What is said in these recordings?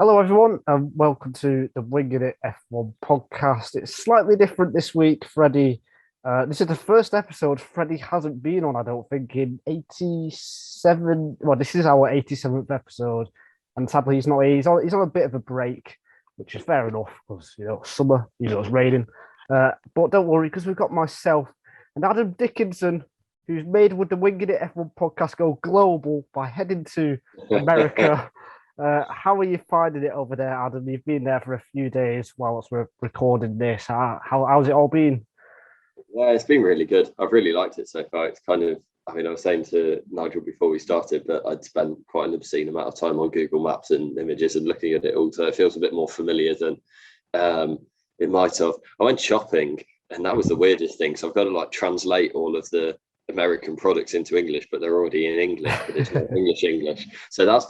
Hello, everyone, and welcome to the Winging It F1 podcast. It's slightly different this week, Freddie. This is the first episode Freddie hasn't been on, I don't think, in 87. Well, this is our 87th episode, and sadly, he's not here. He's on a bit of a break, which is fair enough because, summer, it's raining. But don't worry, because we've got myself and Adam Dickinson, who's made with the Winging It F1 podcast go global by heading to America. How are you finding it over there, Adam? You've been there for a few days whilst we're recording this. How's it all been? Yeah, it's been really good. I've really liked it so far. It's kind of, I was saying to Nigel before we started, but I'd spent quite an obscene amount of time on Google Maps and images and looking at it all. So it feels a bit more familiar than it might have. I went shopping and that was the weirdest thing. So I've got to translate all of the American products into English, but they're already in English, but it's not English. So that's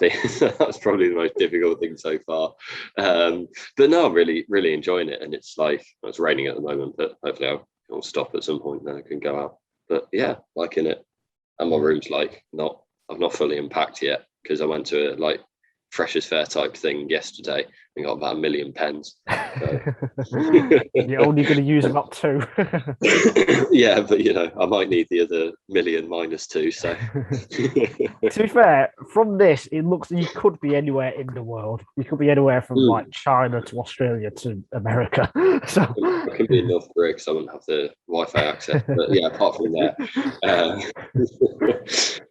probably the most difficult thing so far. But no, I'm really enjoying it, and it's raining at the moment, but hopefully I'll stop at some point and I can go out. But yeah, liking it. And my room's I've not fully unpacked yet because I went to a freshers fair type thing yesterday and got about 1 million pens. So. You're only going to use about 2. Yeah, but I might need the other 1 million minus 2. So to be fair, from this, it looks you could be anywhere in the world. You could be anywhere from China to Australia to America. So I can be in North Korea because I wouldn't have the Wi-Fi access. But yeah, apart from that,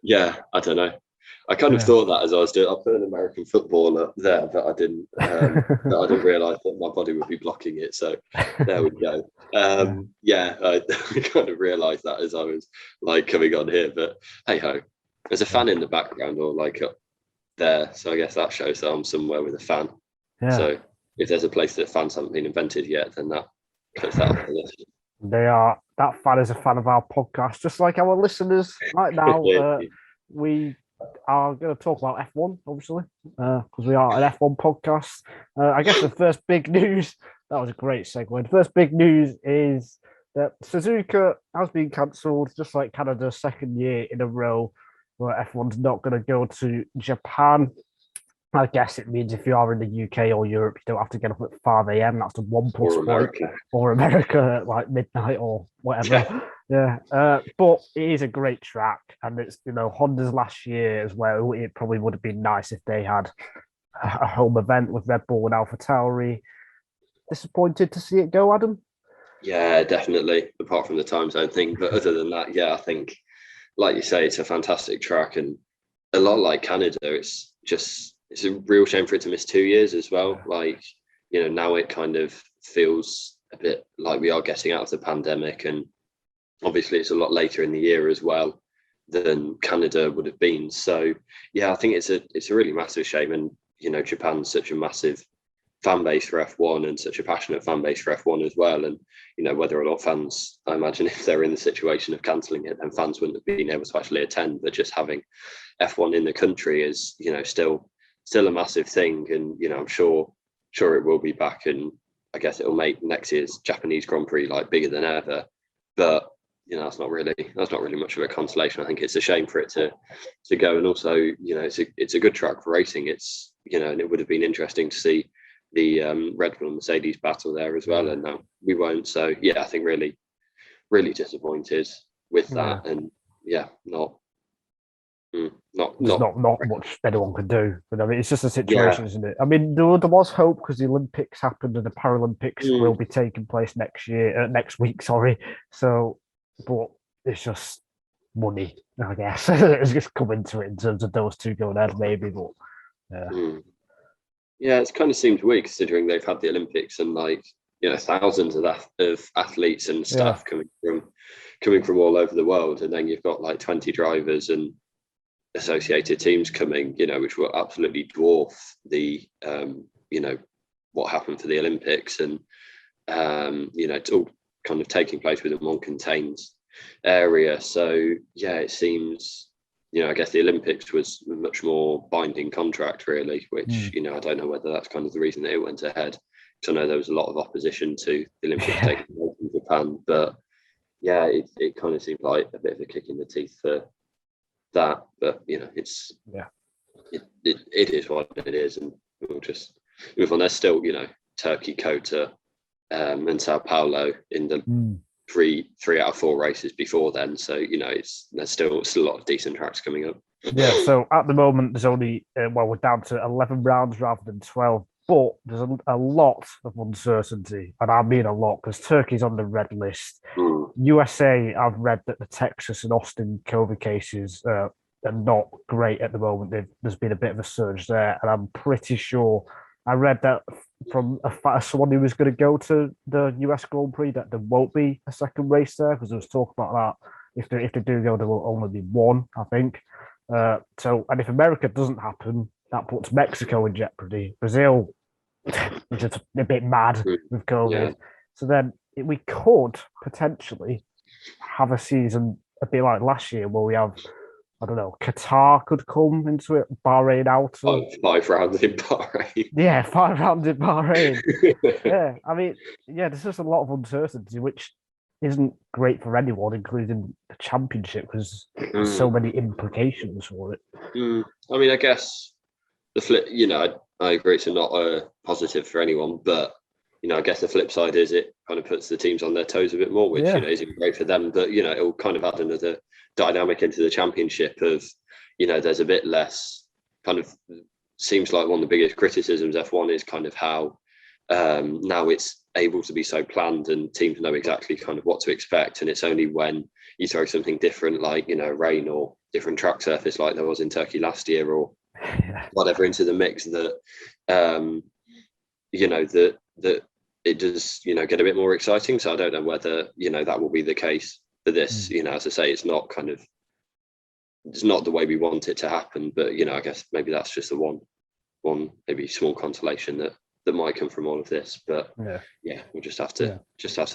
yeah, I don't know. I kind of thought that as I was doing. I put an American footballer there, but I didn't. But I didn't realise that my body would be blocking it. So there we go. I kind of realised that as I was coming on here. But hey ho, there's a fan in the background or up there, so I guess that shows that I'm somewhere with a fan. Yeah. So if there's a place that fans haven't been invented yet, then that puts that off the list. That fan is a fan of our podcast, just like our listeners right now. We are going to talk about F1, obviously, because we are an F1 podcast. I guess the first big news, that was a great segue. The first big news is that Suzuka has been cancelled, just like Canada's second year in a row, where F1's not going to go to Japan. I guess it means if you are in the UK or Europe, you don't have to get up at 5 a.m. That's the 1+1. Or America at midnight or whatever. Yeah. But it is a great track. And it's, Honda's last year as well. It probably would have been nice if they had a home event with Red Bull and AlphaTauri. Disappointed to see it go, Adam? Yeah, definitely. Apart from the time zone thing. But other than that, yeah, I think, like you say, it's a fantastic track. And a lot like Canada, it's a real shame for it to miss 2 years as well. Now it kind of feels a bit like we are getting out of the pandemic, and obviously it's a lot later in the year as well than Canada would have been. So yeah, I think it's a really massive shame. And Japan's such a massive fan base for F1 and such a passionate fan base for F1 as well. And whether or not fans, I imagine if they're in the situation of cancelling it, then fans wouldn't have been able to actually attend. But just having F1 in the country is still a massive thing, and I'm sure it will be back, and I guess it'll make next year's Japanese Grand Prix bigger than ever. But that's not really much of a consolation. I think it's a shame for it to go, and also it's a good track for racing. It's and it would have been interesting to see the Red Bull and Mercedes battle there as well, and now we won't. So yeah, I think really disappointed with that, and yeah, not much anyone can do. But it's just a situation, isn't it? There was hope because the Olympics happened and the Paralympics will be taking place next week. Sorry. So, but it's just money, I guess. It's just coming to it in terms of those two going ahead, maybe. But yeah, it kind of seems weird considering they've had the Olympics and thousands of athletes and staff coming from all over the world, and then you've got 20 drivers and associated teams coming, which will absolutely dwarf the what happened for the Olympics, and it's all kind of taking place within one contained area. So yeah, it seems I guess the Olympics was a much more binding contract really, which I don't know whether that's kind of the reason that it went ahead, because I know there was a lot of opposition to the Olympics taking place in Japan. But yeah, it kind of seemed like a bit of a kick in the teeth for that, but it is what it is, and we'll just move on. There's still, Turkey, Kota, and Sao Paulo in the three out of 4 races before then. So there's still a lot of decent tracks coming up. Yeah. So at the moment, there's only we're down to 11 rounds rather than 12. But there's a lot of uncertainty, and I mean a lot, because Turkey's on the red list. USA, I've read that the Texas and Austin COVID cases are not great at the moment. There's been a bit of a surge there, and I'm pretty sure I read that from someone who was going to go to the US Grand Prix that there won't be a second race there, because there was talk about that. If they do go, there will only be one, I think. And if America doesn't happen, that puts Mexico in jeopardy. Brazil, which is a bit mad with COVID. Yeah. So then we could potentially have a season a bit like last year where we have, I don't know, Qatar could come into it, Bahrain out. 5 rounds in Bahrain. Yeah, 5 rounds in Bahrain. Yeah, I mean, there's just a lot of uncertainty, which isn't great for anyone, including the championship, because there's so many implications for it. I mean, I guess the flip, I agree it's not a positive for anyone, but I guess the flip side is it kind of puts the teams on their toes a bit more, which isn't great for them. But it'll kind of add another dynamic into the championship of there's a bit less kind of, seems like one of the biggest criticisms F1 is kind of how now it's able to be so planned and teams know exactly kind of what to expect, and it's only when you throw something different like rain or different track surface like there was in Turkey last year or whatever into the mix that that it does get a bit more exciting. So I don't know whether that will be the case for this. As I say, it's not the way we want it to happen, but I guess maybe that's just the one maybe small consolation that might come from all of this. But we'll just have to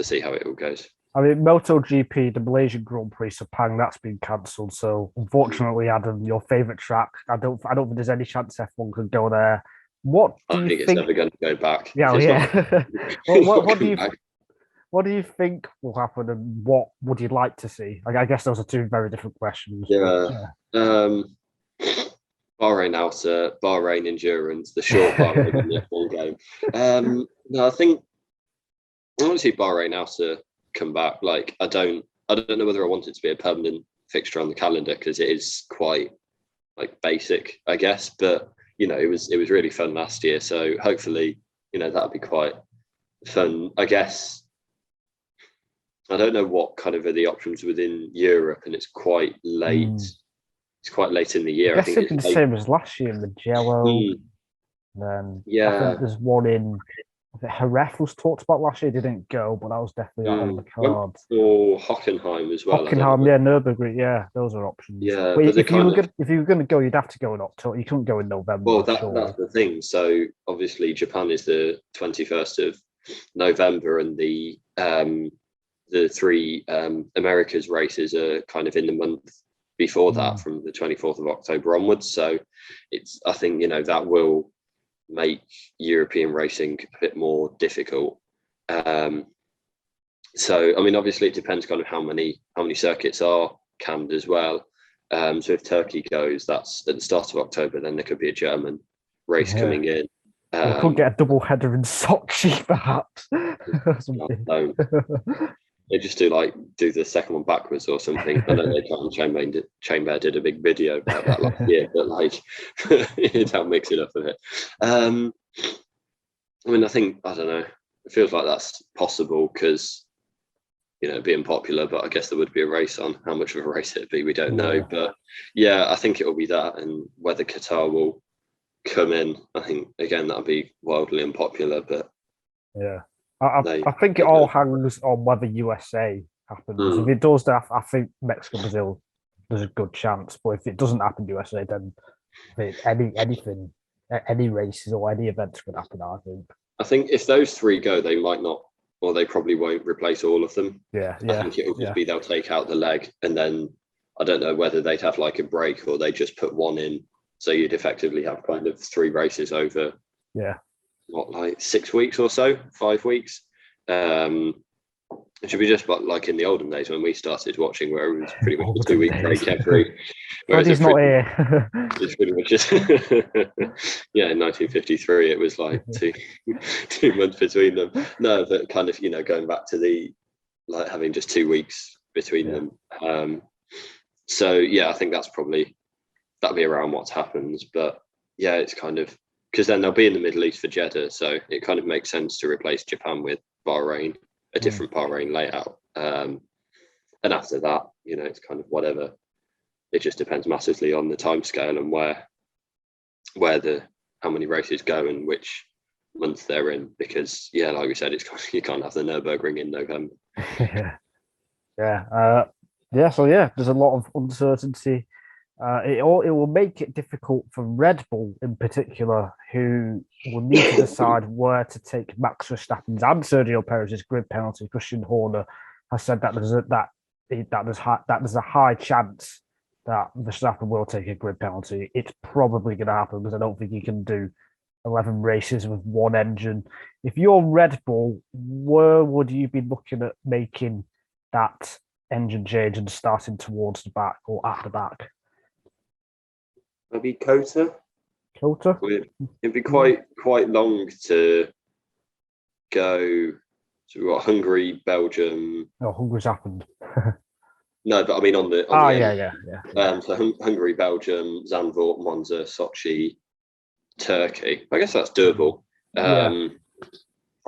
see how it all goes. I mean, MotoGP, the Malaysian Grand Prix, Sepang, that's been cancelled. So unfortunately, Adam, your favourite track, I don't think there's any chance F1 could go there. What do you think? It's never going to go back. Yeah. What do you think will happen, and what would you like to see? I guess those are 2 very different questions. Yeah. Bahrain outer, Bahrain endurance, the short Bahrain in the F1 game. No, I think I want to see Bahrain outer come back. Like I don't know whether I want it to be a permanent fixture on the calendar, because it is quite like basic, I guess. But it was really fun last year, so hopefully that'll be quite fun. I guess I don't know what kind of are the options within Europe, and it's quite late. It's quite late in the year. I think it's the same as last year in the Jello. Then I think there's one in Jerez was talked about last year. Didn't go, but that was definitely on the cards. Or Hockenheim as well. Hockenheim, Nürburgring, those are options. Yeah, but if you were going to go, you'd have to go in October. You couldn't go in November. Well, that's the thing. So obviously, Japan is the 21st of November, and the 3 Americas races are kind of in the month before that, from the 24th of October onwards. So I think that will make European racing a bit more difficult. So I mean, obviously it depends kind of how many circuits are canned as well. So if Turkey goes, that's at the start of October, then there could be a German race coming in. We could get a double header in Sochi, perhaps. They just do the second one backwards or something. I know Chamber did a big video about that last year, but they'll mix it up a bit. I mean, I don't know. It feels like that's possible because being popular, but I guess there would be a race on. How much of a race it'd be, we don't know. But I think it will be that, and whether Qatar will come in, I think again that'll be wildly unpopular. But I think it all hangs on whether USA happens. If it does, I think Mexico, Brazil, there's a good chance. But if it doesn't happen, USA, then any races or any events could happen. I think if those 3 go, they might not, or they probably won't replace all of them. I think it will just be they'll take out the leg, and then I don't know whether they'd have like a break or they just put 1 in. So you'd effectively have kind of 3 races over. What, like 6 weeks or so, 5 weeks. It should be just like in the olden days when we started watching, where it was pretty much a Olden 2-week days. break every. Freddie's not here. It's pretty much just in 1953 it was like 2 months between them. No, but kind of going back to the like having just 2 weeks between them. So yeah, I think that'll be around what happens. But yeah, it's kind of because then they'll be in the Middle East for Jeddah, so it kind of makes sense to replace Japan with Bahrain, a different Bahrain layout. And after that, it's kind of whatever. It just depends massively on the timescale and where how many races go and which month they're in. Because like we said, you can't have the Nürburgring in November. So there's a lot of uncertainty. It will make it difficult for Red Bull in particular, who will need to decide where to take Max Verstappen's and Sergio Perez's grid penalty. Christian Horner has said that there's a high chance that Verstappen will take a grid penalty. It's probably going to happen because I don't think he can do 11 races with one engine. If you're Red Bull, where would you be looking at making that engine change and starting towards the back or at the back? Maybe Kota. It'd be quite long to go to Hungary, Belgium. Oh, Hungary's happened. No, but I mean on the end. So Hungary, Belgium, Zandvoort, Monza, Sochi, Turkey. I guess that's doable. I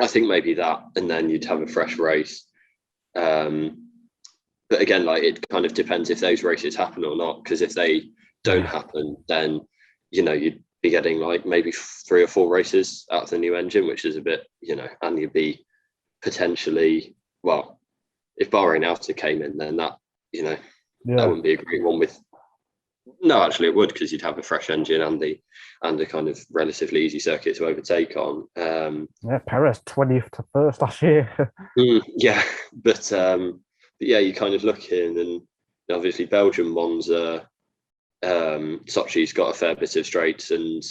think maybe that, and then you'd have a fresh race. But again, like it kind of depends if those races happen or not. Because if they don't happen, then you'd be getting like maybe 3 or 4 races out of the new engine, which is a bit, and you'd be potentially if Bahrain Outer came in, then that. That wouldn't be a great one with. No, actually, it would because you'd have a fresh engine and a kind of relatively easy circuit to overtake on. Perez 20th to 1st last year. But you kind of look in, and obviously Belgium, Monza, Sochi's got a fair bit of straights, and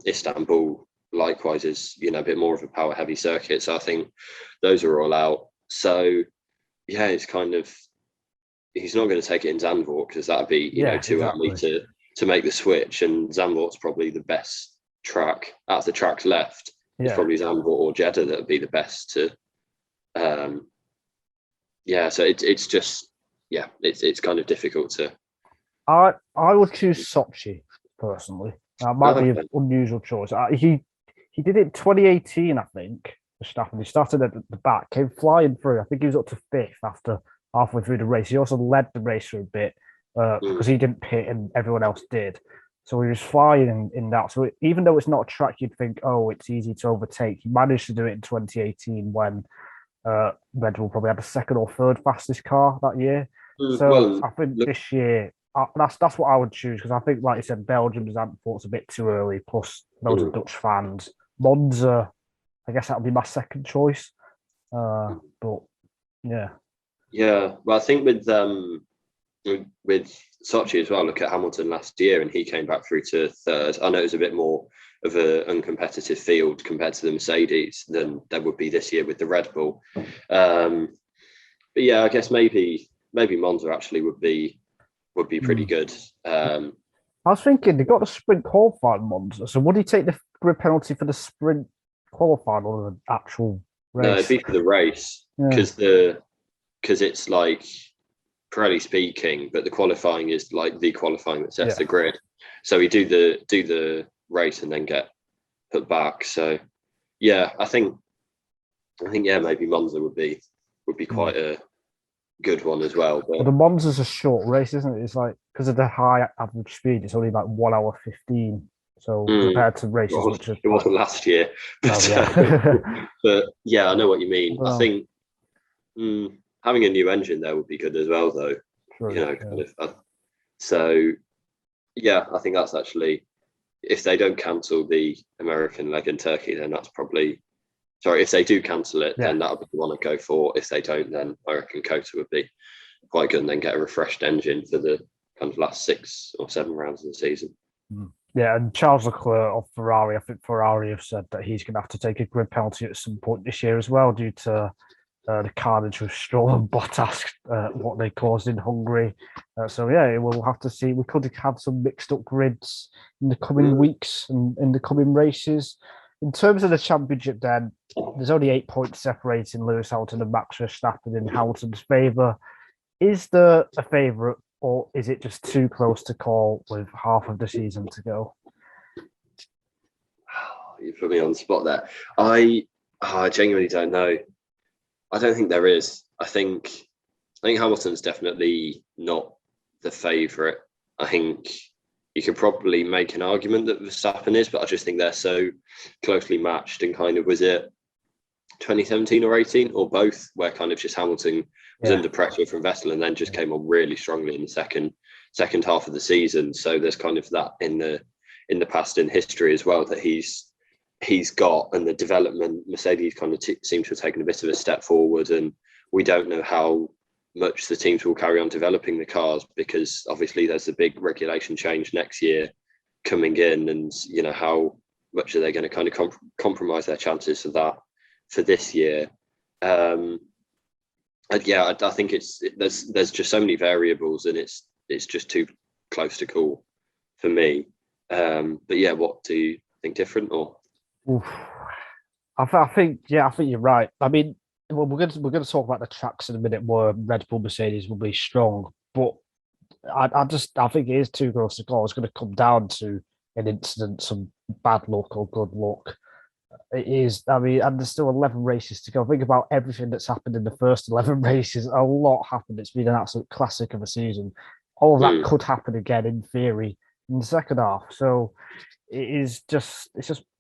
Istanbul likewise is a bit more of a power heavy circuit. So I think those are all out. So it's kind of. He's not going to take it in Zandvoort because that'd be too early to make the switch, and Zandvoort's probably the best track out of the tracks left. It's probably Zandvoort or Jeddah that would be the best to. So it's just it's kind of difficult to. I would choose Sochi personally. That might be an unusual choice. He did it in 2018, I think. Verstappen. He started at the back, came flying through. I think he was up to 5th after halfway through the race. He also led the race for a bit because he didn't pit and everyone else did. So he was flying in that. So even though it's not a track you'd think, it's easy to overtake, he managed to do it in 2018 when Red Bull probably had the 2nd or 3rd fastest car that year. I think this year, that's what I would choose because I think, like you said, Belgium and Zandvoort's a bit too early, plus loads of Dutch fans. Monza, I guess that would be my second choice. But yeah. Yeah, well, I think with Sochi as well. Look at Hamilton last year, and he came back through to 3rd. I know it was a bit more of an uncompetitive field compared to the Mercedes than there would be this year with the Red Bull. But yeah, I guess maybe Monza actually would be pretty good. I was thinking they got the sprint qualifying Monza, so would he take the grid penalty for the sprint qualifying or the actual race? No, it'd be for the race because it's like Pirelli speaking, but the qualifying is like the qualifying that sets the grid. So we do the race and then get put back. So yeah, I think maybe Monza would be quite a good one as well. But the Monza's a short race, isn't it? It's like because of the high average speed, it's only like 1 hour 15. So compared to races, it wasn't last year, but, but yeah, I know what you mean. Well, I think having a new engine there would be good as well, though. True, so yeah, I think that's actually, if they don't cancel the American leg in Turkey, then that's probably. Sorry, if they do cancel it, then that'll be the one I'd go for. If they don't, then I reckon Kota would be quite good and then get a refreshed engine for the kind of last 6 or 7 rounds of the season. Yeah, and Charles Leclerc of Ferrari, I think Ferrari have said that he's going to have to take a grid penalty at some point this year as well due to the carnage with Stroll and Bottas, what they caused in Hungary. So yeah, we'll have to see. We could have some mixed up grids in the coming weeks and in the coming races. In terms of the championship, then there's only 8 points separating Lewis Hamilton and Max Verstappen in Hamilton's favour. Is there a favourite, or is it just too close to call with half of the season to go? You put me on the spot there. I genuinely don't know. I don't think there is. I think Hamilton's definitely not the favourite. I think you could probably make an argument that Verstappen is, but I just think they're so closely matched and kind of, was it 2017 or 18 or both, where kind of just Hamilton was under pressure from Vettel and then just came on really strongly in the second half of the season. So there's kind of that in the past in history as well that he's got, and the development, Mercedes kind of seems to have taken a bit of a step forward, and we don't know how much the teams will carry on developing the cars, because obviously there's a big regulation change next year coming in, and you know, how much are they going to kind of compromise their chances of that for this year. I think there's just so many variables, and it's just too close to call for me. But yeah, what do you think different or? Oof. I think you're right. I mean, well, we're going to talk about the tracks in a minute where Red Bull Mercedes will be strong, but I think it is too close to call. It's going to come down to an incident, some bad luck or good luck. It is. I mean, and there's still 11 races to go. Think about everything that's happened in the first 11 races. A lot happened. It's been an absolute classic of a season. All of that could happen again in theory in the second half. So it's just.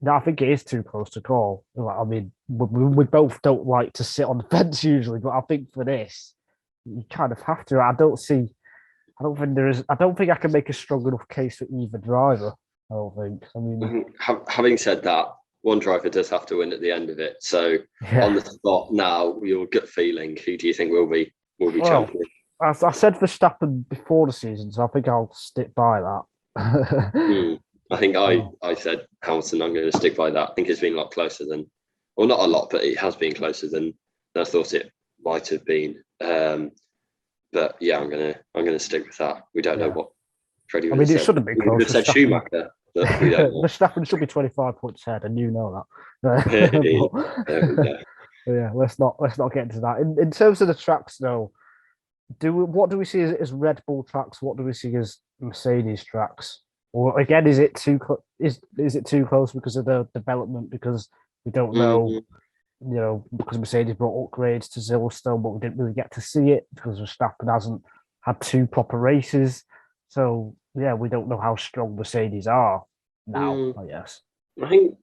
I think it is too close to call. I mean, we both don't like to sit on the fence usually, but I think for this, you kind of have to. I don't think I can make a strong enough case for either driver. I don't think. I mean, having said that, one driver does have to win at the end of it. So on the spot now, your gut feeling, who do you think will be champion? I said Verstappen before the season, so I think I'll stick by that. I think I said Hamilton. I'm going to stick by that. I think it's been a lot closer than, well, not a lot, but it has been closer than I thought it might have been. But yeah, I'm gonna stick with that. We don't know what Freddie. I mean, it shouldn't be close. We said Schumacher, but we don't know. Verstappen should be 25 points ahead, and you know that. Yeah, let's not get into that. In terms of the tracks, though, what do we see as Red Bull tracks? What do we see as Mercedes tracks? Or again, is it too close because of the development? Because we don't know, you know, because Mercedes brought upgrades to Silverstone, but we didn't really get to see it because Verstappen hasn't had 2 proper races. So yeah, we don't know how strong Mercedes are now. I guess. I think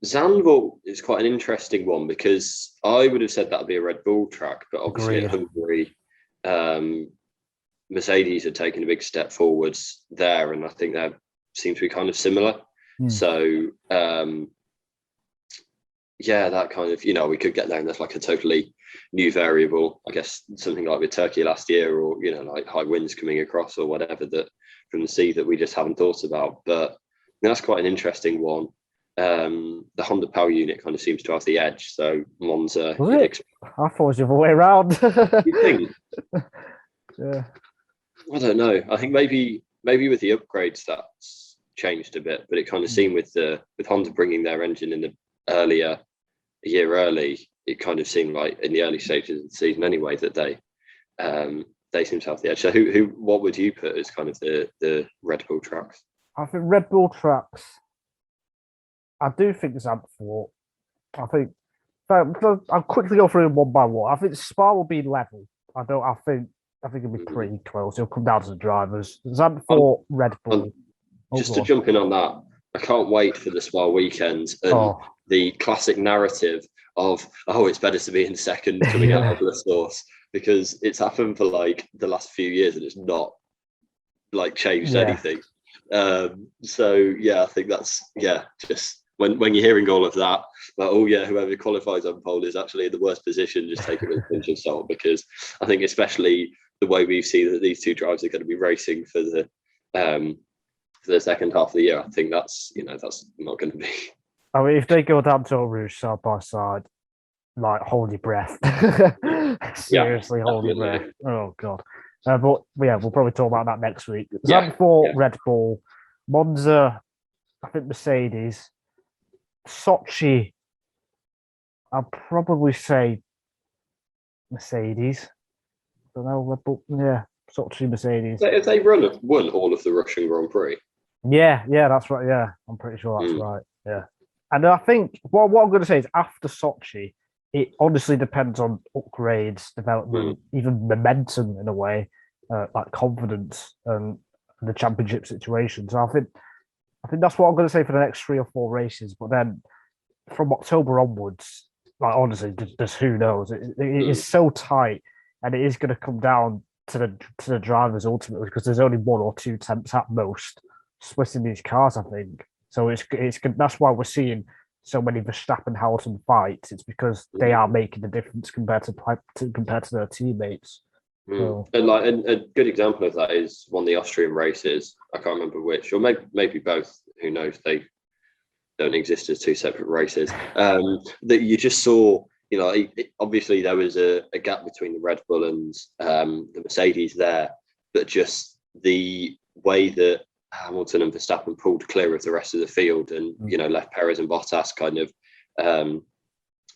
Zandvoort is quite an interesting one, because I would have said that would be a Red Bull track, but obviously at Hungary, Mercedes had taken a big step forwards there, and I think that seems to be kind of similar. So yeah, that kind of, you know, we could get there and there's like a totally new variable, I guess, something like with Turkey last year, or, you know, like high winds coming across or whatever that from the sea that we just haven't thought about. But that's quite an interesting one. The Honda Power Unit kind of seems to have the edge. So Monza. I thought it was the other way around. You think? Yeah. I don't know. I think maybe with the upgrades that's changed a bit, but it kind of seemed with Honda bringing their engine in a year early, it kind of seemed like in the early stages of the season anyway that they seem to have the edge. So what would you put as kind of the Red Bull tracks? I think Red Bull tracks, I do think Zandvoort. I think I'll quickly go through them one by one. I think Spa will be level. I think it'll be pretty close. It'll come down to the drivers. Zandvoort, Red Bull. Just to jump in on that, I can't wait for the Spa weekend and the classic narrative of, it's better to be in second coming out of the source, because it's happened for like the last few years and it's not like changed anything. So yeah, I think that's just when you're hearing all of that, like, whoever qualifies on pole is actually in the worst position, just take it with a pinch of salt, because I think especially the way we see that these two drivers are going to be racing for the second half of the year, I think that's not going to be. I mean, if they go down to Eau Rouge side by side, like hold your breath. Seriously, hold your breath. Oh god. But yeah, we'll probably talk about that next week. For Red Bull, Monza, I think Mercedes, Sochi, I'll probably say Mercedes. I don't know, Red Bull, yeah, Sochi, Mercedes. If they won all of the Russian Grand Prix. Yeah, that's right. Yeah, I'm pretty sure that's right. Yeah. And I think what I'm going to say is after Sochi, it honestly depends on upgrades, development, even momentum in a way, like confidence and the championship situation. So I think that's what I'm going to say for the next 3 or 4 races. But then from October onwards, like honestly, just who knows? It is so tight, and it is going to come down to the drivers ultimately because there's only 1 or 2 attempts at most splitting these cars. I think so. It's that's why we're seeing so many Verstappen Hamilton fights. It's because they are making a difference compared to their teammates. So. And like a good example of that is one of the Austrian races. I can't remember which, or maybe both. Who knows? They don't exist as 2 separate races. That you just saw. You know, obviously there was a gap between the Red Bull and the Mercedes there, but just the way that Hamilton and Verstappen pulled clear of the rest of the field and left Perez and Bottas kind of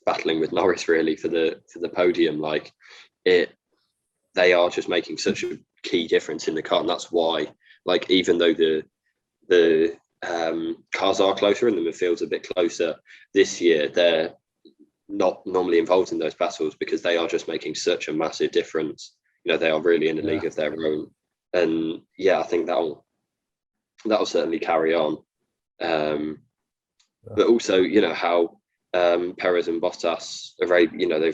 battling with Norris really for the podium. Like they are just making such a key difference in the car, and that's why, like, even though the cars are closer and the midfield's a bit closer this year, they're not normally involved in those battles because they are just making such a massive difference. You know, they are really in a league of their own, and I think that'll certainly carry on. But also, how Perez and Bottas are very, neither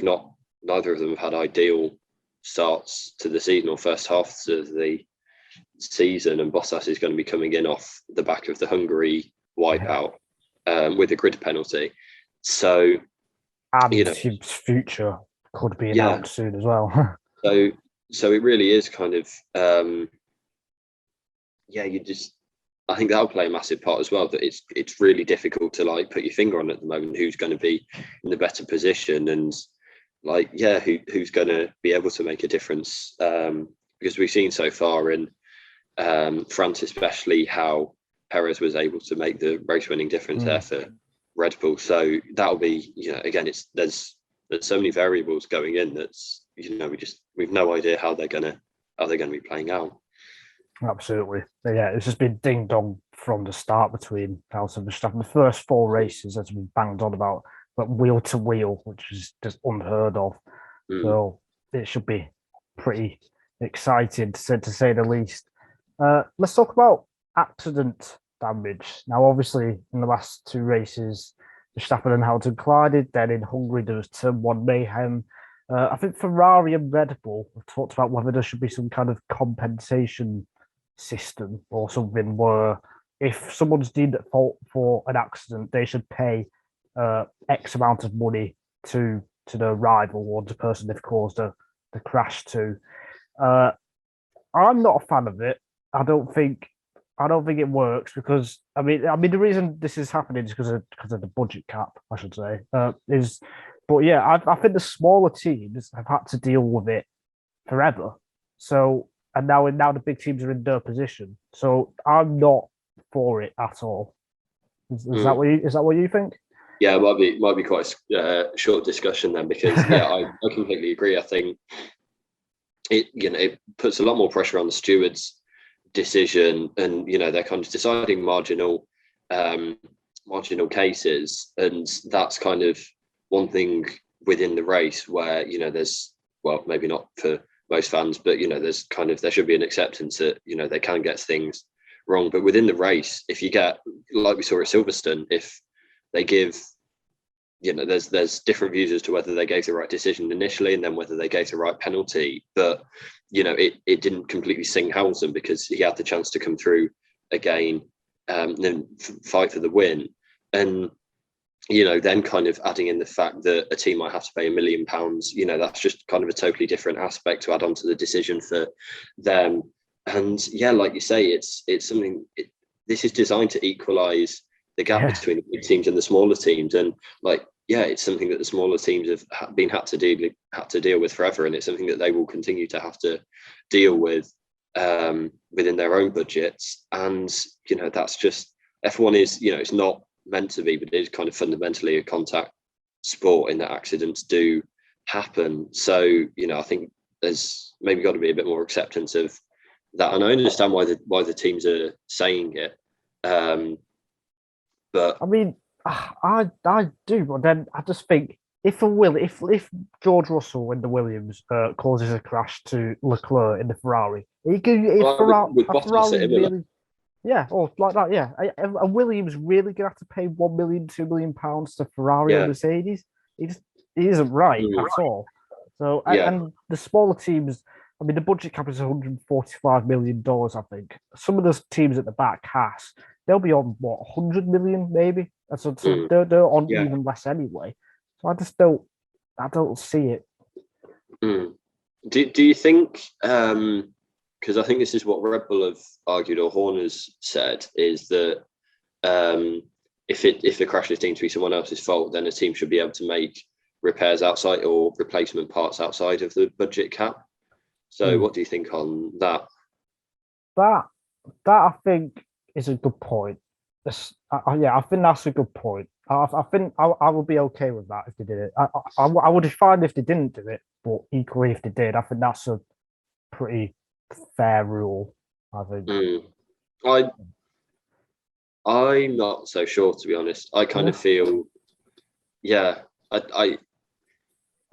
of them have had ideal starts to the season or first half of the season, and Bottas is going to be coming in off the back of the Hungary wipeout with a grid penalty. So, and his future could be announced soon as well. So it really is kind of, I think that'll play a massive part as well. That it's really difficult to like put your finger on at the moment who's going to be in the better position and who's going to be able to make a difference. Because we've seen so far in France, especially, how Perez was able to make the race-winning difference there for Red Bull. So that'll be, again, there's so many variables going in that's, we've no idea how they're gonna be playing out. Absolutely. Yeah, it's just been ding dong from the start between Hamilton and Verstappen. The first 4 races, as we've banged on about, but wheel to wheel, which is just unheard of. So it should be pretty exciting to say the least. Let's talk about accident damage. Now, obviously, in the last 2 races, Verstappen and Hamilton collided. Then in Hungary, there was turn 1 mayhem. I think Ferrari and Red Bull have talked about whether there should be some kind of compensation system or something where if someone's deemed at fault for an accident, they should pay X amount of money to the rival or the person they've caused the crash to. I'm not a fan of it. I don't think it works because I mean the reason this is happening is because of the budget cap, I should say. I think the smaller teams have had to deal with it forever. So and now the big teams are in their position. So I'm not for it at all. Is that what you think? Yeah, it might be quite a short discussion then because I completely agree. I think it puts a lot more pressure on the stewards' decision, and they're kind of deciding marginal cases, and that's kind of one thing within the race where there's, well, maybe not for most fans, but there should be an acceptance that they can get things wrong, but within the race, if you get, like we saw at Silverstone, if they give, there's different views as to whether they gave the right decision initially and then whether they gave the right penalty. But, it didn't completely sing Hamilton because he had the chance to come through again and fight for the win. And, then kind of adding in the fact that a team might have to pay £1 million, that's just kind of a totally different aspect to add on to the decision for them. And like you say, it's something, this is designed to equalize the gap between the big teams and the smaller teams. And like yeah, it's something that the smaller teams have had to deal with forever, and it's something that they will continue to have to deal with within their own budgets. And that's just F1 is it's not meant to be, but it is kind of fundamentally a contact sport in that accidents do happen. So I think there's maybe got to be a bit more acceptance of that, and I understand why the teams are saying it. But I mean, I do, but then I just think if George Russell in the Williams causes a crash to Leclerc in the Ferrari, with Bottas Ferrari really, yeah, or like that, yeah, a Williams really gonna have to pay £1 million, £2 million to Ferrari or Mercedes? He isn't right at all. So and the smaller teams, I mean, the budget cap is $145 million, I think. Some of those teams at the back, Haas, they'll be on what 100 million maybe. So they're on even less anyway. So I just don't see it. Do you think? Because I think this is what Red Bull have argued, or Horner's said, is that if the crash is deemed to be someone else's fault, then a team should be able to make repairs outside or replacement parts outside of the budget cap. So what do you think on that? That I think is a good point. I think that's a good point. I think I would be okay with that if they did it. I would be fine if they didn't do it, but equally if they did, I think that's a pretty fair rule. I think. I'm not so sure, to be honest. I kind of feel, I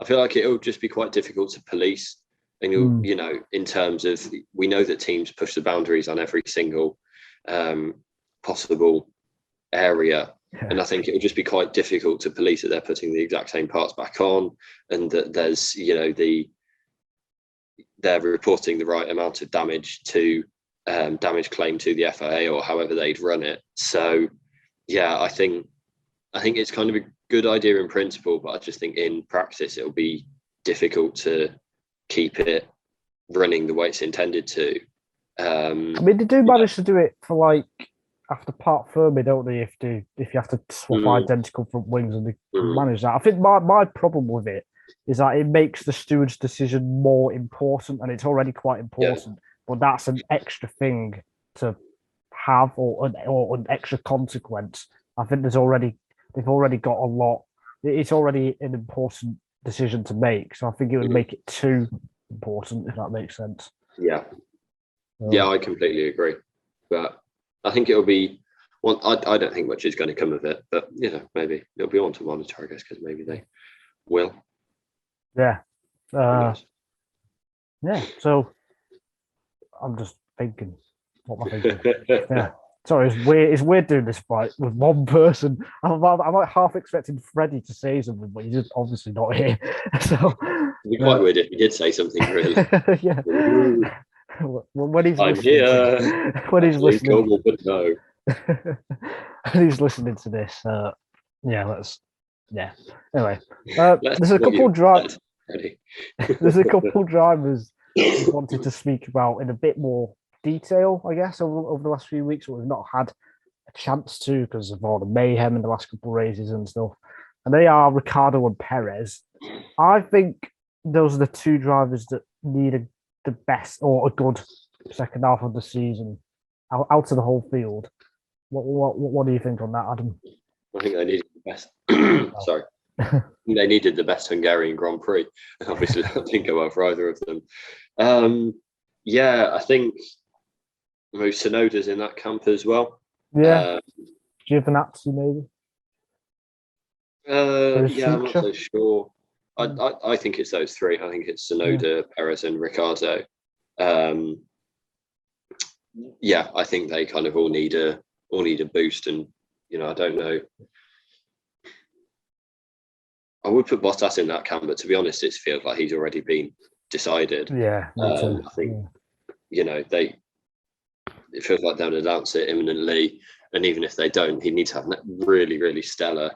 feel like it'll just be quite difficult to police. And in terms of, we know that teams push the boundaries on every single possible area, and I think it'll just be quite difficult to police that they're putting the exact same parts back on, and that there's they're reporting the right amount of damage to damage claim to the FIA or however they'd run it. So I think it's kind of a good idea in principle, but I just think in practice it'll be difficult to keep it running the way it's intended to. I mean, they do manage to do it for like after part Fermi, don't they? If you have to swap identical front wings, and they manage that. I think my problem with it is that it makes the steward's decision more important, and it's already quite important. But that's an extra thing to have, or an extra consequence. I think they've already got a lot. It's already an important decision to make, so I think it would make it too important, if that makes sense. Yeah, I completely agree. But I think it'll be one. I don't think much is going to come of it, but maybe it'll be on to monitor, I guess, because maybe they will. Yeah. So I'm just thinking, what am I thinking? Yeah. Sorry, it's weird doing this fight with one person. I'm like half expecting Freddie to say something, but he's just obviously not here. So it'd be quite weird if he did say something, really. Yeah. When he's I'm listening here. When he's listening, but no. When he's listening to this, Anyway, there's a couple drivers. There's a couple drivers we wanted to speak about in a bit more detail, I guess, over the last few weeks, but we've not had a chance to because of all the mayhem in the last couple of races and stuff. And they are Ricardo and Perez. I think those are the two drivers that need the best or a good second half of the season out of the whole field. What do you think on that, Adam? I think they needed the best. Sorry. They needed the best Hungarian Grand Prix, and obviously that didn't go well for either of them. I think Tsunoda's in that camp as well. Yeah, Giovinazzi maybe. I'm not so sure. I think it's those three. I think it's Tsunoda, Perez, and Ricardo. I think they kind of all need a boost, and I don't know. I would put Bottas in that camp, but to be honest, it feels like he's already been decided. Yeah, I think it feels like they'll announce it imminently, and even if they don't, he needs to have really, really stellar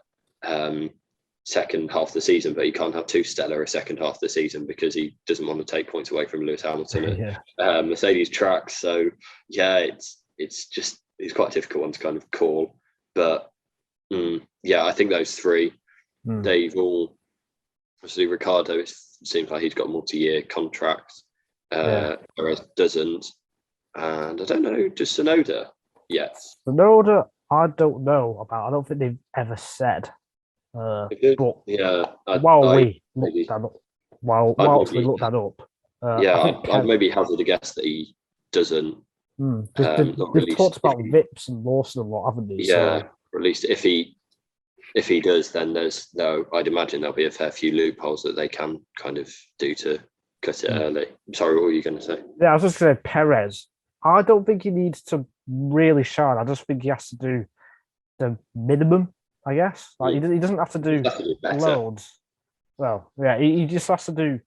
second half of the season. But he can't have too stellar a second half of the season because he doesn't want to take points away from Lewis Hamilton at Mercedes tracks. So it's quite a difficult one to kind of call. But I think those three. they've all, obviously Ricardo, it seems like he's got a multi-year contract. Perez doesn't. And I don't know, does Sonoda yet? Sonoda, I don't know about. I don't think they've ever said. But while we look that up, whilst we look that up, I'd maybe hazard a guess that he doesn't. They've talked about Vips and Lawson a lot, haven't they? Yeah, or at least if he does, then I'd imagine there'll be a fair few loopholes that they can kind of do to cut it early. Sorry, what were you going to say? Yeah, I was just going to say Perez. I don't think he needs to really shine. I just think he has to do the minimum, I guess. Like he doesn't have to do loads. Well, yeah, he just has to do.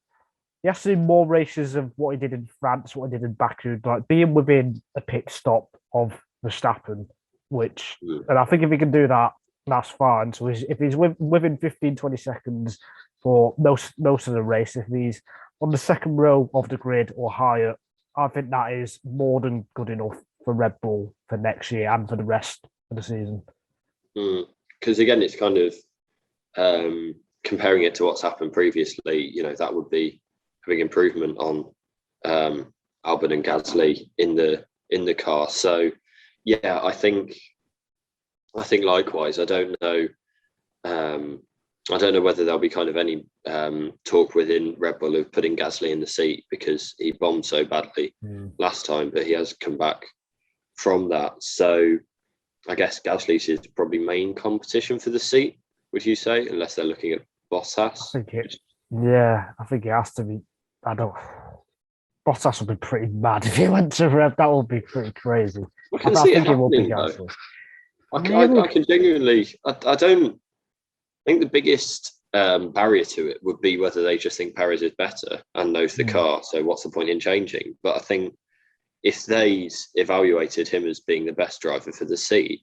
He has to do more races of what he did in France, what he did in Baku, like being within a pit stop of Verstappen, and I think if he can do that, that's fine. So if he's within 15, 20 seconds for most of the race, if he's on the second row of the grid or higher, I think that is more than good enough for Red Bull for next year and for the rest of the season. Because again, it's kind of comparing it to what's happened previously. That would be a big improvement on Albon and Gasly in the car. So yeah, I think likewise. I don't know whether there'll be kind of any talk within Red Bull of putting Gasly in the seat, because he bombed so badly last time, but he has come back from that. So I guess Gasly's is probably main competition for the seat, would you say, unless they're looking at Bottas? I think it has to be. Bottas would be pretty mad if he went to Red. That would be pretty crazy. I think it will be Gasly. I can genuinely. I don't think the biggest barrier to it would be whether they just think Perez is better and knows the car. So what's the point in changing? But I think if they evaluated him as being the best driver for the seat,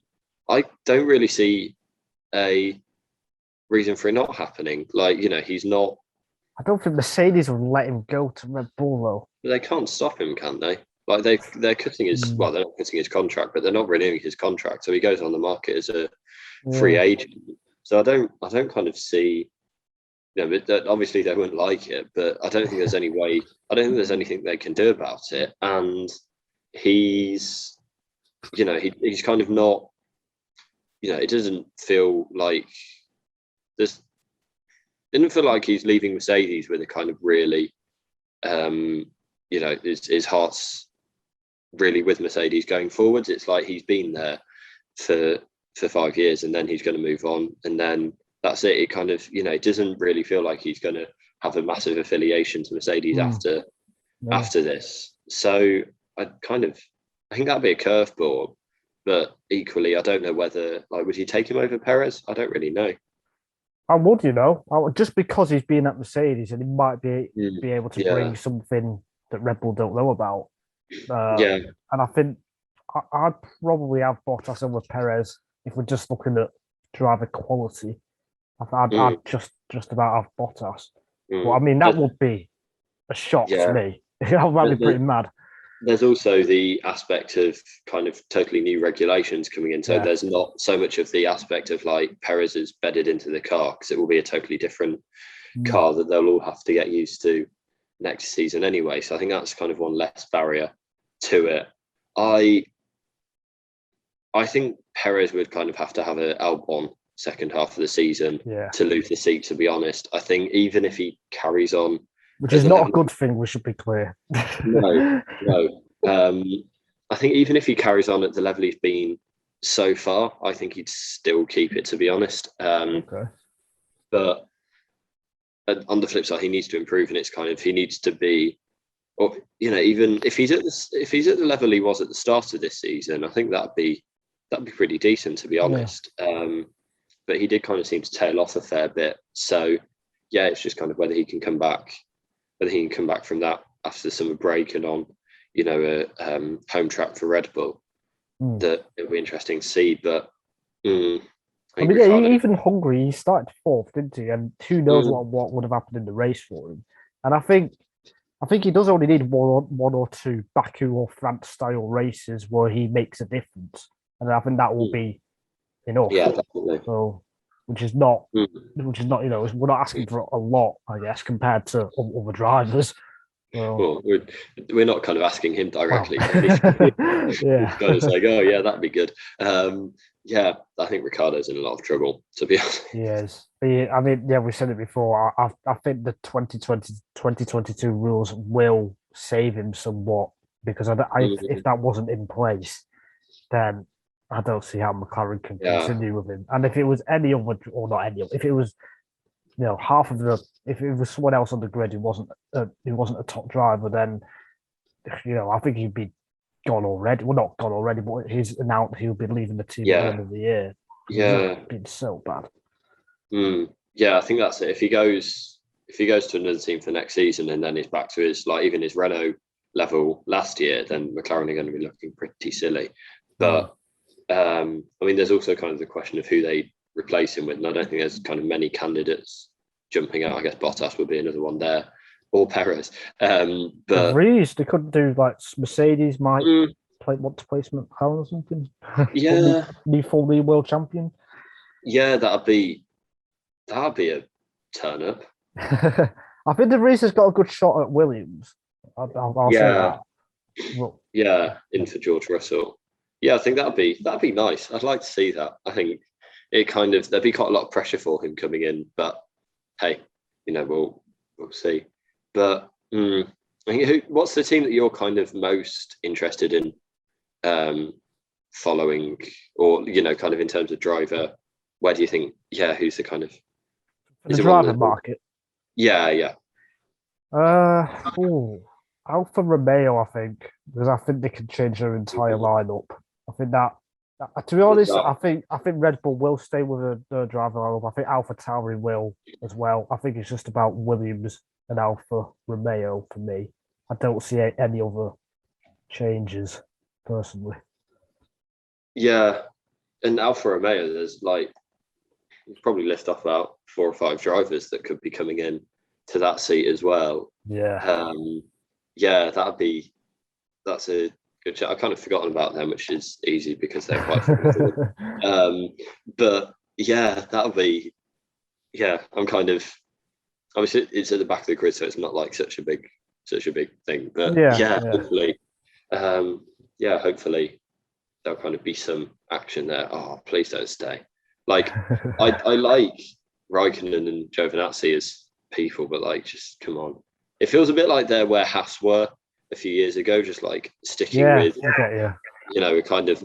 I don't really see a reason for it not happening. He's not. I don't think Mercedes will let him go to Red Bull though. They can't stop him, can they? They're cutting his they're not cutting his contract, but they're not renewing his contract, so he goes on the market as a free agent. So I don't kind of see. Obviously they wouldn't like it, but I don't think there's any way. I don't think there's anything they can do about it. And he's kind of not. It doesn't feel like this. Didn't feel like he's leaving Mercedes with a kind of really, his heart's really with Mercedes going forwards. It's like he's been there for 5 years, and then he's going to move on, and then that's it. It kind of, it doesn't really feel like he's going to have a massive affiliation to Mercedes after this. So I think that'd be a curveball, but equally, I don't know whether would you take him over Perez? I don't really know. I would, just because he's been at Mercedes and he might be able to bring something that Red Bull don't know about. And I think I'd probably have Bottas over Perez if we're just looking at driver quality. I'd just about have Bottas. But I mean, that would be a shock to me. That'd be pretty mad. There's also the aspect of kind of totally new regulations coming in. So there's not so much of the aspect of Perez is bedded into the car, because it will be a totally different car that they'll all have to get used to next season anyway. So I think that's kind of one less barrier to it. I think Perez would kind of have to have an Albon second half of the season to lose the seat, to be honest. I think even if he carries on, which is not a good thing, we should be clear. No. I think even if he carries on at the level he's been so far, I think he'd still keep it, to be honest. Okay. But on the flip side, he needs to improve, and it's kind of he needs to be, or even if he's at the level he was at the start of this season, I think that'd be pretty decent, to be honest. But he did kind of seem to tail off a fair bit. So yeah, it's just kind of whether he can come back from that after the summer break and on, a home track for Red Bull. That it'll be interesting to see. But even Hungary, he started fourth, didn't he? And who knows what would have happened in the race for him. And I think he does only need one or two Baku or France style races where he makes a difference. And I think that will be enough. Yeah, definitely. So which is not, we're not asking for a lot, I guess, compared to other drivers. Well, we're not kind of asking him directly. Yeah. Kind of like, oh yeah, that'd be good. Yeah, I think Ricardo's in a lot of trouble, to be honest. He is. I mean, yeah, we said it before. I think the 2022 rules will save him somewhat because if that wasn't in place, then I don't see how McLaren can continue with him. And if it was any other, or not any other, if it was, if it was someone else on the grid who wasn't a top driver, then I think he'd be gone already. Well, not gone already, but he's announced he'll be leaving the team at the end of the year. Yeah, it's been so bad. Yeah, I think that's it. If he goes to another team for next season and then he's back to his even his Renault level last year, then McLaren are going to be looking pretty silly. But I mean, there's also kind of the question of who they replace him with, and I don't think there's kind of many candidates jumping out. I guess Bottas would be another one there, or Perez. But Reese, they couldn't do like Mercedes might want to place McLaren or something. Yeah, full new world champion. Yeah, that'd be a turn up. I think the Reese has got a good shot at Williams. I'll say that. Well, in for George Russell. Yeah, I think that'd be nice. I'd like to see that. I think there'd be quite a lot of pressure for him coming in, but hey, we'll see. But I think what's the team that you're kind of most interested in following, or kind of in terms of driver? Where do you think? Yeah, who's the kind of the driver market? Yeah. Alfa Romeo, I think, because I think they can change their entire lineup. I think that, to be honest, I think Red Bull will stay with the driver lineup. I think AlphaTauri will as well. I think it's just about Williams and Alfa Romeo for me. I don't see any other changes personally. Yeah, and Alfa Romeo, there's probably lift off about 4 or 5 drivers that could be coming in to that seat as well. Yeah. That's a good chat. I've kind of forgotten about them, which is easy because they're quite fun. But yeah, that'll be, I'm kind of, obviously it's at the back of the grid, so it's not like such a big thing. But hopefully, hopefully there'll kind of be some action there. Oh, please don't stay. Like, I like Raikkonen and Giovinazzi as people, but just come on. It feels a bit like they're where Haas were a few years ago, just sticking with, a kind of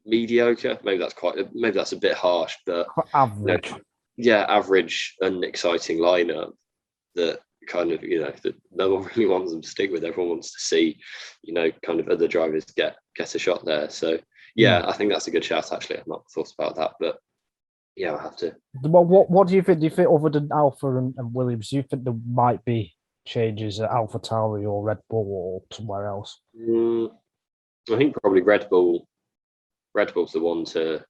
mediocre. Maybe that's a bit harsh, but average. Average and exciting lineup that kind of that no one really wants them to stick with. Everyone wants to see, kind of other drivers get a shot there. So I think that's a good shout. Actually, I've not thought about that, but I'll have to. What do you think? Do you think other than Alfa and Williams, do you think there might be changes at AlphaTauri or Red Bull or somewhere else? I think probably Red Bull. Red Bull's the one to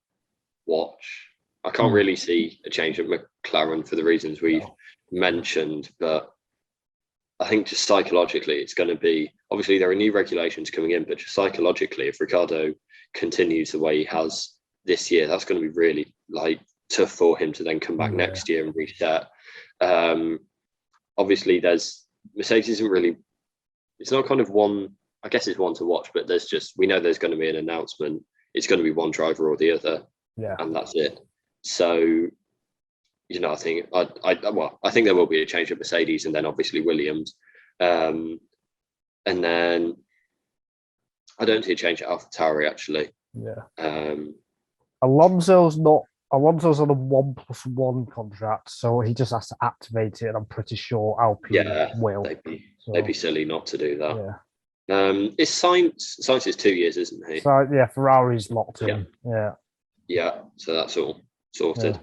watch. I can't really see a change at McLaren for the reasons we've mentioned, but I think just psychologically, it's going to be, obviously there are new regulations coming in, but just psychologically, if Ricardo continues the way he has this year, that's going to be really tough for him to then come back next year and reset. Obviously Mercedes isn't really, it's not kind of one, I guess it's one to watch, but we know there's going to be an announcement. It's going to be one driver or the other, and that's it. So, I think I think there will be a change at Mercedes, and then obviously Williams, and then I don't see a change at AlphaTauri actually. Alonso's on a 1+1 contract, so he just has to activate it, and I'm pretty sure Alpine will. They'd be silly not to do that. Is Sainz is 2 years, isn't he? So Ferrari's locked in. Yeah, so that's all sorted.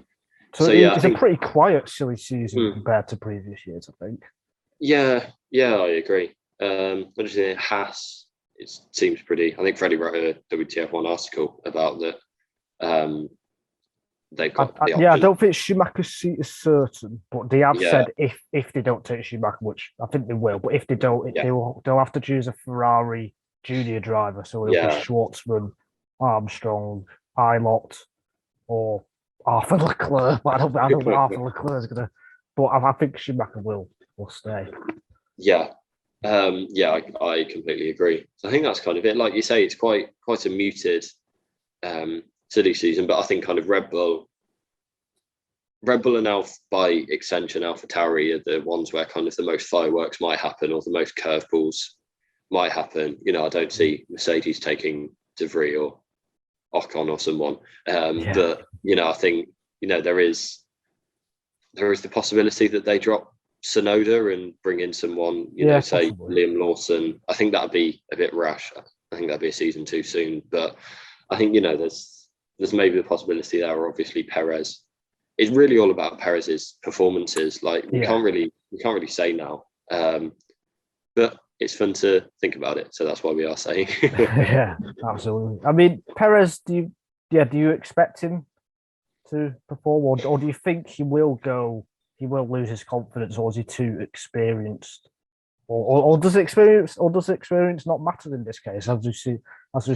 So it's a pretty quiet, silly season compared to previous years, I think. Yeah, I agree. I just think Haas, it seems pretty. I think Freddie wrote a WTF1 article about that. They've got the option. I don't think Schumacher's seat is certain, but they have said if they don't take Schumacher, which I think they will, but if they don't, they'll have to choose a Ferrari junior driver. So it'll be Schwartzman, Armstrong, Ilott, or Arthur Leclerc, but I don't think Arthur Leclerc is going to. But I think Schumacher will stay. Yeah. I completely agree. So I think that's kind of it. Like you say, it's quite a muted silly season, but I think kind of Red Bull and by extension AlphaTauri are the ones where kind of the most fireworks might happen or the most curveballs might happen. I don't see Mercedes taking De Vries or Ocon or someone, but I think there is the possibility that they drop Tsunoda and bring in someone, say possibly. Liam Lawson. I think that'd be a bit rash. I think that'd be a season too soon. But I think there's maybe the possibility there. Or obviously Perez. It's really all about Perez's performances. Like we can't really say now, but it's fun to think about it. So that's why we are saying. Yeah, absolutely. I mean, Perez. Do you expect him to perform, or do you think he will go? He will lose his confidence, or is he too experienced? Or does experience not matter in this case, as we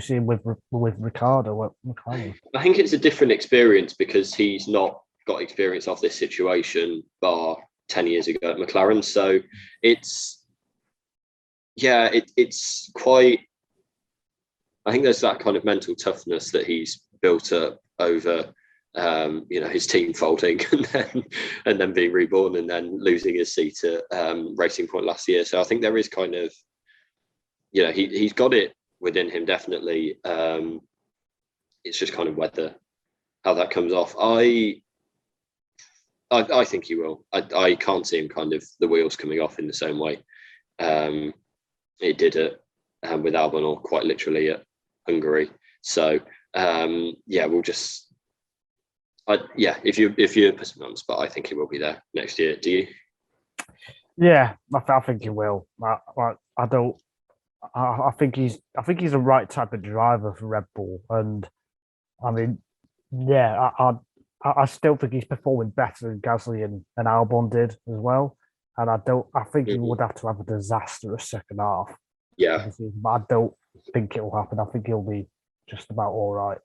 see with Ricardo? I think it's a different experience because he's not got experience of this situation bar 10 years ago at McLaren. So it's quite. I think there's that kind of mental toughness that he's built up over. His team folding and then being reborn and then losing his seat at Racing Point last year. So I think there is kind of, he's got it within him definitely. It's just kind of how that comes off. I think he will. I can't see him kind of the wheels coming off in the same way it did it with Albon, or quite literally at Hungary. So we'll just. If you're putting him on the spot, I think he will be there next year. Do you? Yeah, I think he will. I think he's the right type of driver for Red Bull, and I mean, I still think he's performing better than Gasly and Albon did as well. And I think he would have to have a disastrous second half. Yeah, but I don't think it will happen. I think he'll be just about all right.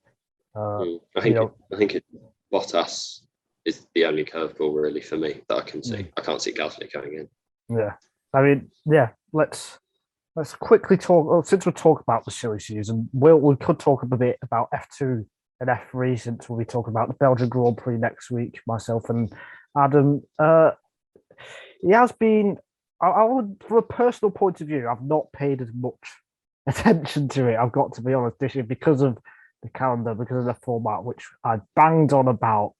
I think Bottas is the only curveball really for me that I can see. I can't see Gasly going in. Yeah, I mean, let's quickly talk. Since we talk about the silly season, we could talk a bit about F2 and F3 since we'll be talking about the Belgian Grand Prix next week. Myself and Adam. He has been. I would, from a personal point of view, I've not paid as much attention to it. I've got to be honest this year because of the calendar, because of the format, which I banged on about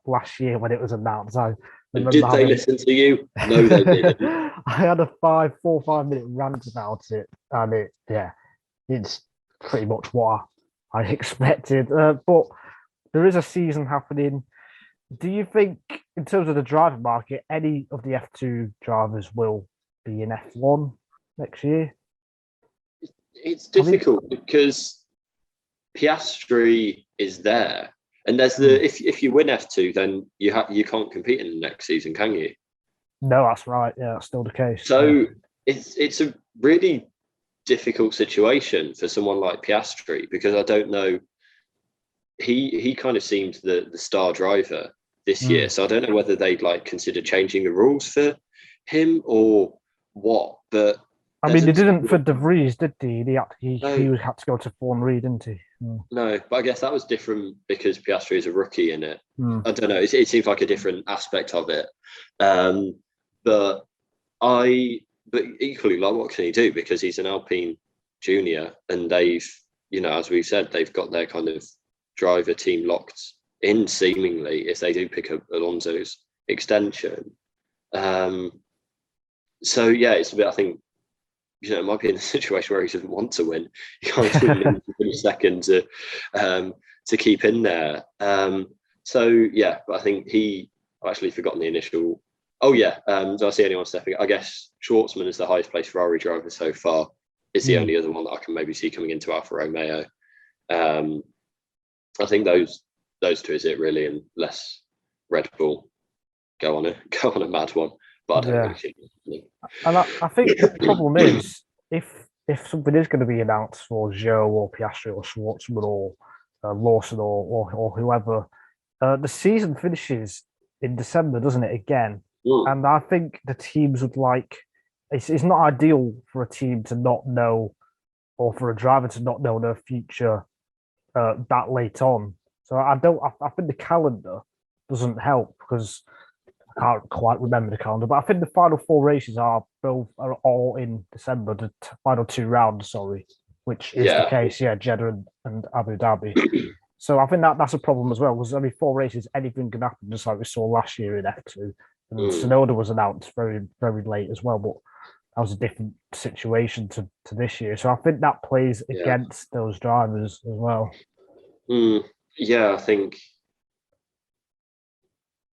last year when it was announced. Did they listen to you? No, they didn't. I had a 4 or 5 minute rant about it, and it's pretty much what I expected. But there is a season happening. Do you think, in terms of the driver market, any of the F2 drivers will be in F1 next year? It's difficult because Piastri is there, and there's if you win F2, then you can't compete in the next season, can you? No, that's right. Yeah, that's still the case. So it's a really difficult situation for someone like Piastri, because I don't know. He kind of seemed the star driver this year, so I don't know whether they'd consider changing the rules for him or what. But I mean, they didn't for De Vries, did he? He had to go to Thornbury, didn't he? No, but I guess that was different because Piastri is a rookie in it. I don't know. It seems like a different aspect of it. But equally, what can he do? Because he's an Alpine junior, and they've, as we said, they've got their kind of driver team locked in seemingly if they do pick up Alonso's extension. So it's a bit, I think, it might be in a situation where he doesn't want to win. He can't win in a second to keep in there. But I think I've actually forgotten the initial. Do I see anyone stepping? I guess Schwartzman is the highest placed Ferrari driver so far. Is the only other one that I can maybe see coming into Alfa Romeo. I think those two is it really, unless Red Bull go on a mad one. But I don't really see it. And I think the problem is if something is going to be announced for Zhou or Piastri or Schwartzman or Lawson or whoever, The season finishes in December, doesn't it? Again, Mm. and I think the teams would like. It's not ideal for a team to not know, or for a driver to not know their future that late on. So I don't. I think the calendar doesn't help because I can't quite remember the calendar, but I think the final four races are all in December. The final two rounds, sorry, which is the Yeah. case. Yeah, Jeddah and Abu Dhabi. So I think that's a problem as well because only four races, anything can happen, just like we saw last year in F2. And Mm. Sonoda was announced very, very late as well, but that was a different situation to this year. So I think that plays Yeah. against those drivers as well. Mm. Yeah, I think.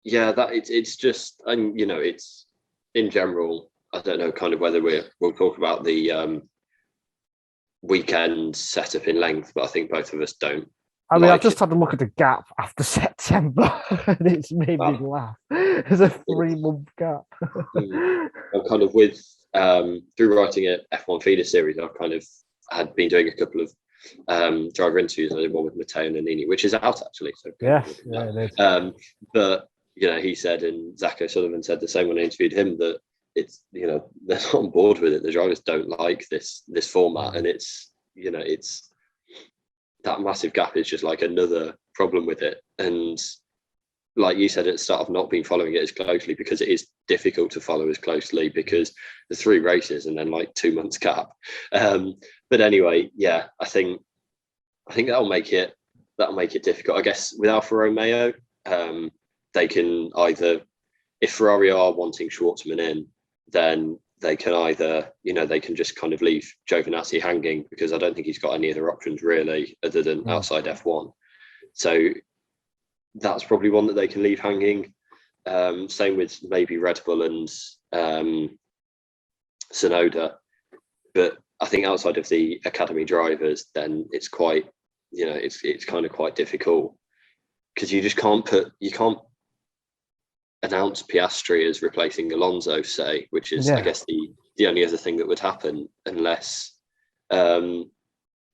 Yeah, that it's just, and it's in general. I don't know, kind of whether we'll talk about the weekend setup in length, but I think both of us don't I mean, I've like just it. had to look at the gap after September, and it's made me laugh. There's a 3 month gap. I'm kind of with through writing a F1 feeder series. I've kind of had been doing a couple of driver interviews. I did one with Matteo Nannini, which is out actually. So Yes, yeah, it is. but he said, and Zach O'Sullivan said the same when I interviewed him, that it's they're not on board with it. The drivers don't like this format, and it's that massive gap is just like another problem with it. And like you said at the start, I've not been following it as closely because it is difficult to follow as closely because the 3 races and then like 2 months gap. But anyway, yeah, I think that'll make it difficult. I guess with Alfa Romeo, they can either, if Ferrari are wanting Schwartzman in, then they can either, they can just kind of leave Giovinazzi hanging because I don't think he's got any other options really other than outside F1. So that's probably one that they can leave hanging. Same with maybe Red Bull and Tsunoda. But I think outside of the academy drivers, then it's quite, it's kind of quite difficult because you can't announce Piastri as replacing Alonso, say, which is, I guess, the only other thing that would happen unless, until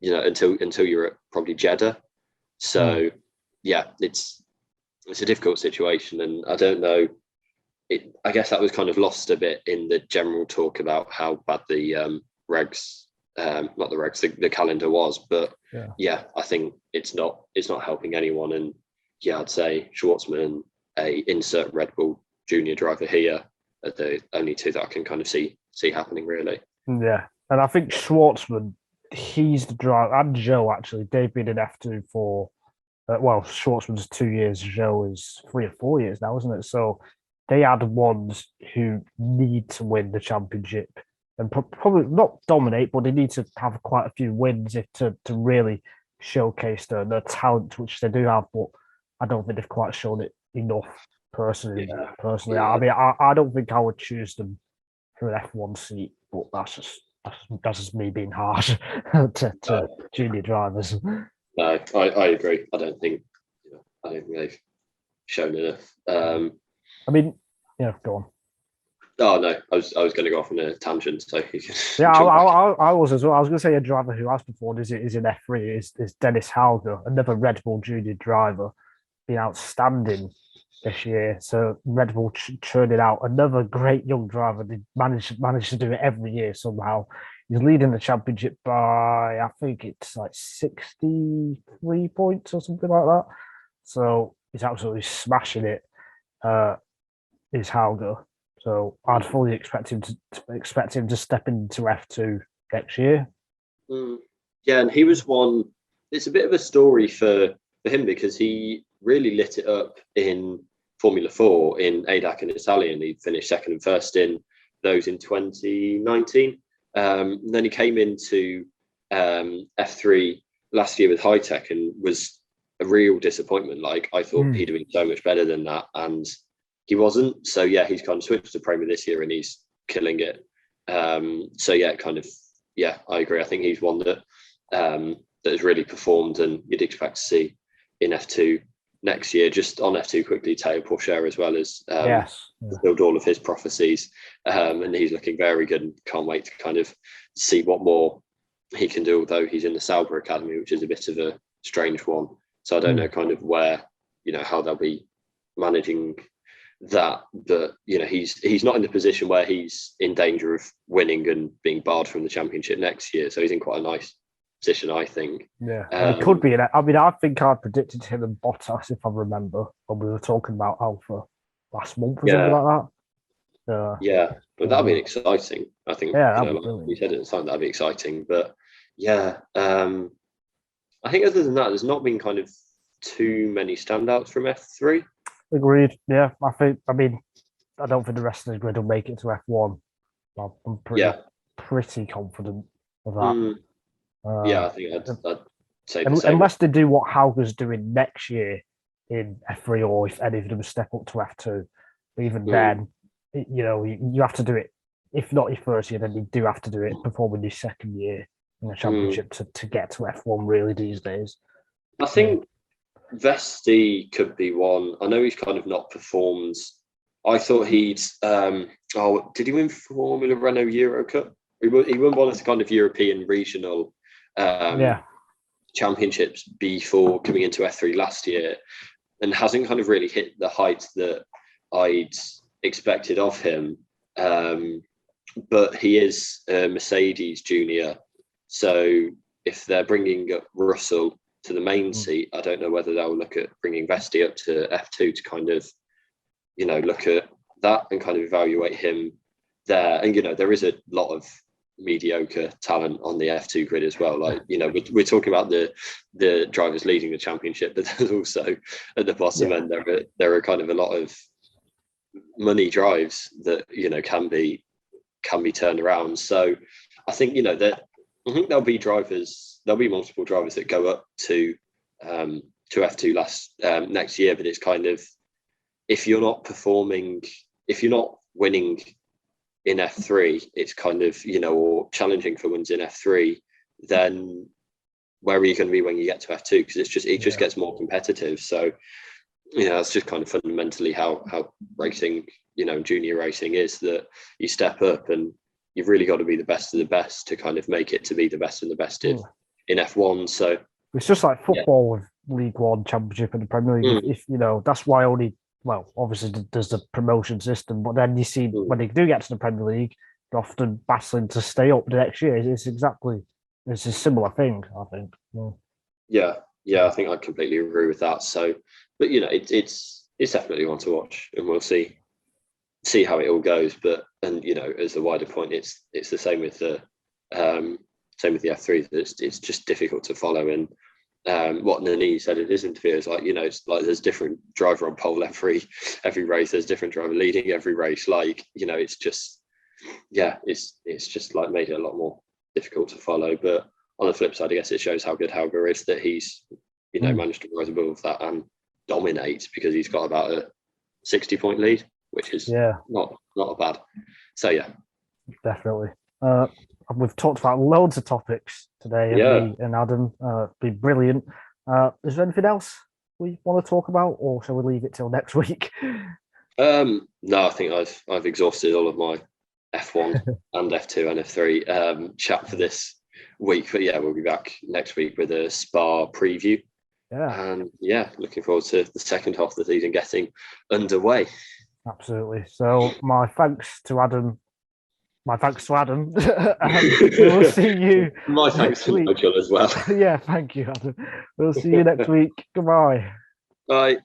you're at probably Jeddah. So, yeah, it's a difficult situation, and I don't know. I guess that was kind of lost a bit in the general talk about how bad the regs, not the regs, the calendar was. But yeah, I think it's not helping anyone. And yeah, I'd say Schwartzman, a insert Red Bull junior driver here, are the only two that I can kind of see happening really. Yeah, and I think Schwartzman, he's the driver, and Joe actually. They've been in F2 for Schwartzman's 2 years. Joe is 3 or 4 years now, isn't it? So they are the ones who need to win the championship and probably not dominate, but they need to have quite a few wins to really showcase their talent, which they do have. But I don't think they've quite shown it enough. Personally, I mean, I don't think I would choose them for an F1 seat, but that's just me being harsh to junior drivers. No, I agree. I don't think they've shown enough. I mean, yeah, go on. Oh no, I was going to go off on a tangent, so you can. Yeah, I was as well. I was going to say a driver who has performed is in F3 is Dennis Halger, another Red Bull junior driver, been outstanding this year. So Red Bull churning out another great young driver. They managed to do it every year somehow. He's leading the championship by, I think it's like 63 points or something like that. So he's absolutely smashing it. Is Halger. So I'd fully expect him to step into F2 next year. Yeah, and he was one. It's a bit of a story for him because he really lit it up in Formula 4 in ADAC and Italian. He finished second and first in those in 2019. Then he came into F3 last year with High Tech and was a real disappointment. Like I thought he'd have been so much better than that, and he wasn't. So yeah, he's kind of switched to Premier this year and he's killing it. So yeah, I agree. I think he's one that has really performed, and you'd expect to see in F2 next year. Just on F2 quickly, Teo Pourchaire as well as fulfilled all of his prophecies, and he's looking very good and can't wait to kind of see what more he can do, although he's in the Sauber Academy, which is a bit of a strange one. So I don't know kind of where how they'll be managing that. But he's not in the position where he's in danger of winning and being barred from the championship next year. So he's in quite a nice position, I think. Yeah, it could be. I mean, I think I predicted him and Bottas, if I remember, when we were talking about Alpha last month or something like that. Yeah, but that'd be exciting. I think. Yeah, like we said at the time, that'd be exciting. But yeah, I think other than that, there's not been kind of too many standouts from F3. Agreed. Yeah, I mean, I don't think the rest of the grid will make it to F1. I'm pretty confident of that. I think I'd say unless they do what Halger's doing next year in F3, or if any of them step up to F2. But even then, you have to do it. If not your first year, then you do have to do it performing your second year in the championship to get to F1 really these days. I think Vesti could be one. I know he's kind of not performed. I thought he'd did he win Formula Renault Euro Cup? He won one of the kind of European regional championships before coming into F3 last year, and hasn't kind of really hit the heights that I'd expected of him. But he is a Mercedes junior, so if they're bringing up Russell to the main seat, I don't know whether they'll look at bringing Vesti up to F2 to kind of, look at that and kind of evaluate him there. And, there is a lot of mediocre talent on the F2 grid as well. Like, we're talking about the drivers leading the championship, but there's also at the bottom end, there are kind of a lot of money drives that, can be turned around. So I think, I think there'll be multiple drivers that go up to F2 next year, but it's kind of, if you're not performing, if you're not winning in F3, it's kind of, or challenging for wins in F3, then where are you going to be when you get to F2? Because it just gets more competitive. So, that's just kind of fundamentally how racing, junior racing is, that you step up and you've really got to be the best of the best to kind of make it to be the best of the best in F1. So it's just like football with League One, Championship, and the Premier League. If that's why obviously there's the promotion system, but then you see when they do get to the Premier League, they're often battling to stay up the next year. It's a similar thing, I think. Yeah, I think I completely agree with that. So, but it's definitely one to watch, and we'll see how it all goes. But as the wider point, it's the same with the F3. It's just difficult to follow. And what Nani said in his interview is like, it's like there's different driver on pole every race. There's different driver leading every race. Like, it's just it's just like made it a lot more difficult to follow. But on the flip side, I guess it shows how good Halger is that he's managed to rise above that and dominate, because he's got about a 60-point lead, which is not bad. So yeah, definitely. We've talked about loads of topics today, me and Adam. Been brilliant. Is there anything else we want to talk about, or shall we leave it till next week? No, I think I've exhausted all of my F1 and F2 and F3 chat for this week. But yeah, we'll be back next week with a Spa preview. And looking forward to the second half of the season getting underway. Absolutely. So my thanks to Adam. We'll see you. My thanks to Nigel as well. Yeah, thank you, Adam. We'll see you next week. Goodbye. Bye.